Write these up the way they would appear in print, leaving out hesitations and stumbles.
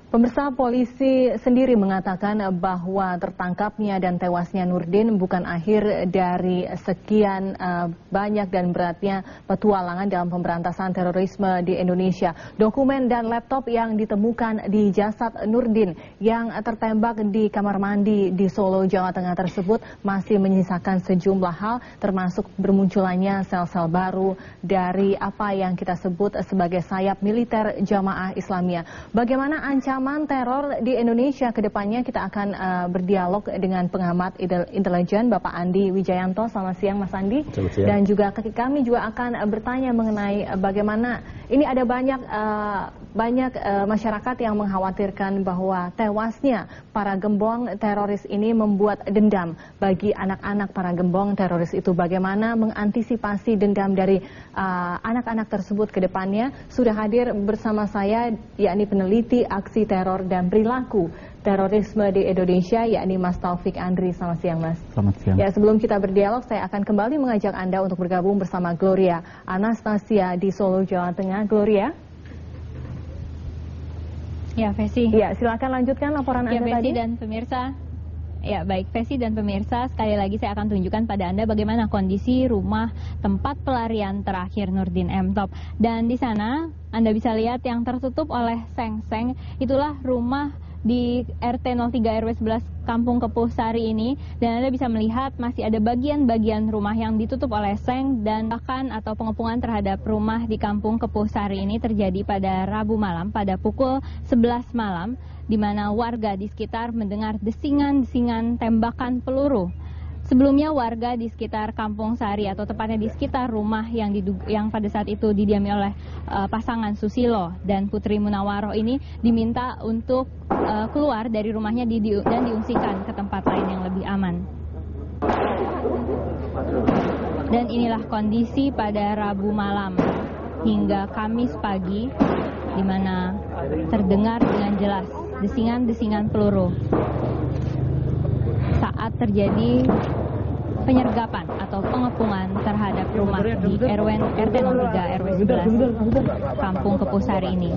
Pemirsa, polisi sendiri mengatakan bahwa tertangkapnya dan tewasnya Nurdin bukan akhir dari sekian banyak dan beratnya petualangan dalam pemberantasan terorisme di Indonesia. Dokumen dan laptop yang ditemukan di jasad Nurdin yang tertembak di kamar mandi di Solo, Jawa Tengah tersebut masih menyisakan sejumlah hal, termasuk bermunculannya sel-sel baru dari apa yang kita sebut sebagai sayap militer Jamaah Islamiyah. Bagaimana ancaman teror di Indonesia ke depannya? Kita akan berdialog dengan pengamat intelijen Bapak Andi Wijayanto. Selamat siang Mas Andi. Dan juga kami juga akan bertanya mengenai bagaimana ini ada banyak masyarakat yang mengkhawatirkan bahwa tewasnya para gembong teroris ini membuat dendam bagi anak-anak para gembong teroris itu. Bagaimana mengantisipasi dendam dari anak-anak tersebut ke depannya? Sudah hadir bersama saya yakni peneliti aksi teror dan perilaku terorisme di Indonesia, yakni Mas Taufik Andri. Selamat siang Mas. Selamat siang. Ya, sebelum kita berdialog, saya akan kembali mengajak Anda untuk bergabung bersama Gloria Anastasia di Solo, Jawa Tengah. Gloria. Ya, Vesi. Ya, silakan lanjutkan laporan Anda Vesi tadi. Dan pemirsa. Ya, baik Vesi dan pemirsa, sekali lagi saya akan tunjukkan pada Anda bagaimana kondisi rumah tempat pelarian terakhir Nurdin M. Top. Dan di sana Anda bisa lihat yang tertutup oleh seng-seng, itulah rumah di RT 03 RW 11 Kampung Kepuh Sari ini, dan Anda bisa melihat masih ada bagian-bagian rumah yang ditutup oleh seng, dan bahkan atau pengepungan terhadap rumah di Kampung Kepuh Sari ini terjadi pada Rabu malam pada pukul 11 malam, di mana warga di sekitar mendengar desingan-desingan tembakan peluru. Sebelumnya warga di sekitar Kampung Sari atau tepatnya di sekitar rumah yang pada saat itu didiami oleh pasangan Susilo dan Putri Munawaroh ini diminta untuk keluar dari rumahnya dan diungsikan ke tempat lain yang lebih aman. Dan inilah kondisi pada Rabu malam hingga Kamis pagi, di mana terdengar dengan jelas desingan-desingan peluru saat terjadi penyergapan atau pengepungan terhadap rumah di RT 03 RW 11 Kampung Kepuh Sari ini.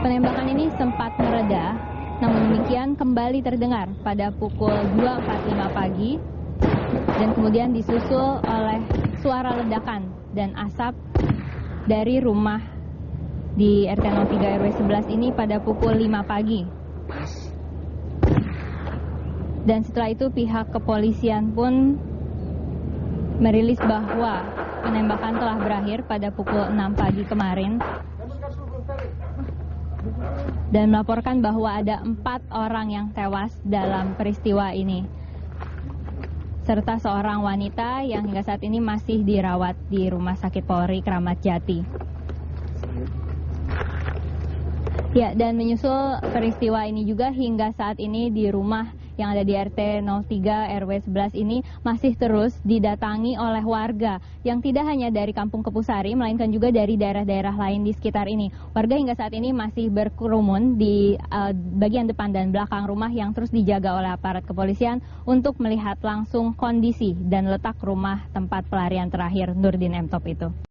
Penembakan ini sempat mereda, namun demikian kembali terdengar pada pukul 2.45 pagi dan kemudian disusul oleh suara ledakan dan asap dari rumah di RT 03 RW 11 ini pada pukul 5 pagi. Dan setelah itu pihak kepolisian pun merilis bahwa penembakan telah berakhir pada pukul 6 pagi kemarin dan melaporkan bahwa ada 4 orang yang tewas dalam peristiwa ini, serta seorang wanita yang hingga saat ini masih dirawat di Rumah Sakit Polri Kramat Jati. Ya, dan menyusul peristiwa ini juga hingga saat ini di rumah yang ada di RT 03 RW 11 ini masih terus didatangi oleh warga yang tidak hanya dari Kampung Kepuh Sari melainkan juga dari daerah-daerah lain di sekitar ini. Warga hingga saat ini masih berkerumun di bagian depan dan belakang rumah yang terus dijaga oleh aparat kepolisian untuk melihat langsung kondisi dan letak rumah tempat pelarian terakhir Nurdin M. Top itu.